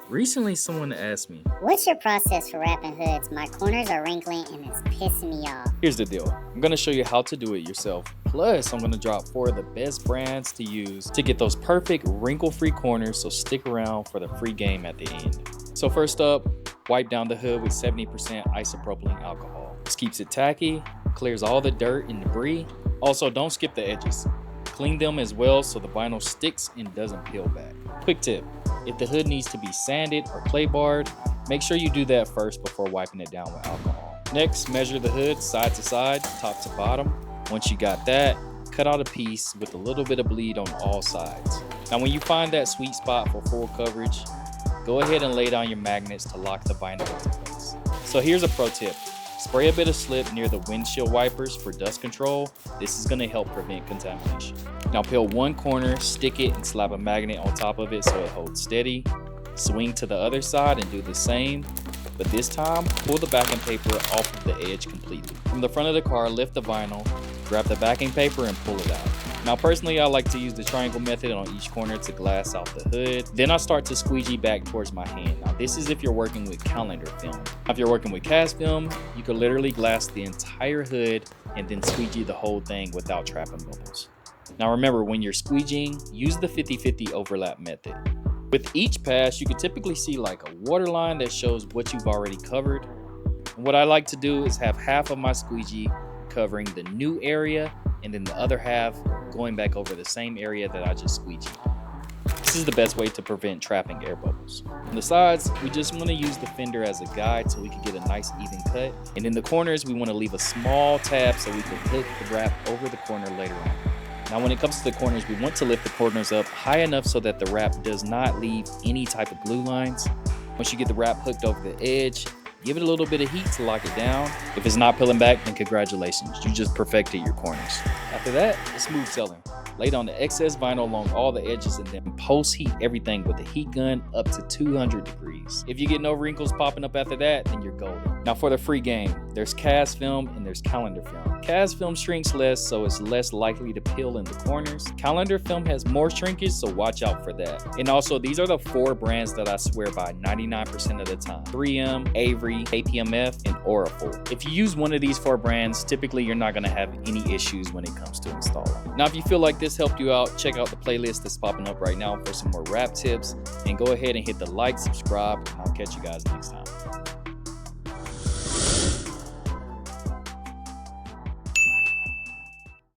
Recently, someone asked me, What's your process for wrapping hoods? My corners are wrinkling and it's pissing me off. here's the deal. I'm going to show you how to do it yourself. Plus, I'm going to drop 4 of the best brands to use to get those perfect wrinkle-free corners, so stick around for the free game at the end. So first up, wipe down the hood with 70% isopropylene alcohol. This keeps it tacky, clears all the dirt and debris. Also, don't skip the edges. Clean them as well so the vinyl sticks and doesn't peel back. Quick tip, if the hood needs to be sanded or clay barred, make sure you do that first before wiping it down with alcohol. Next, measure the hood side to side, top to bottom. Once you got that, cut out a piece with a little bit of bleed on all sides. Now when you find that sweet spot for full coverage, go ahead and lay down your magnets to lock the vinyl into place. So here's a pro tip. Spray a bit of slip near the windshield wipers for dust control. This is going to help prevent contamination. Now peel one corner, stick it, and slap a magnet on top of it so it holds steady. Swing to the other side and do the same, but this time pull the backing paper off of the edge completely. From the front of the car, lift the vinyl, grab the backing paper and pull it out. Now personally, I like to use the triangle method on each corner to glass out the hood. Then I start to squeegee back towards my hand. Now this is if you're working with calendar film. If you're working with cast film, you could literally glass the entire hood and then squeegee the whole thing without trapping bubbles. Now remember, when you're squeegeeing, use the 50-50 overlap method. With each pass, you can typically see like a waterline that shows what you've already covered. And what I like to do is have half of my squeegee covering the new area and then the other half going back over the same area that I just squeegeed. This is the best way to prevent trapping air bubbles. On the sides, we just want to use the fender as a guide so we can get a nice even cut. And in the corners, we want to leave a small tab so we can hook the wrap over the corner later on. Now when it comes to the corners, we want to lift the corners up high enough so that the wrap does not leave any type of glue lines. Once you get the wrap hooked over the edge, give it a little bit of heat to lock it down. If it's not peeling back, then congratulations, you just perfected your corners. After that, it's smooth sailing. Lay down the excess vinyl along all the edges and then post-heat everything with a heat gun up to 200 degrees. If you get no wrinkles popping up after that, then you're golden. Now for the free game, there's cast film and there's calendar film. Cast film shrinks less, so it's less likely to peel in the corners. Calendar film has more shrinkage, so watch out for that. And also, these are the 4 brands that I swear by 99% of the time: 3M, Avery, APMF, and Oracle. If you use one of these 4 brands, typically you're not gonna have any issues when it comes to installing. Now, if you feel like this helped you out, check out the playlist that's popping up right now for some more wrap tips, and go ahead and hit the like, subscribe, and I'll catch you guys next time.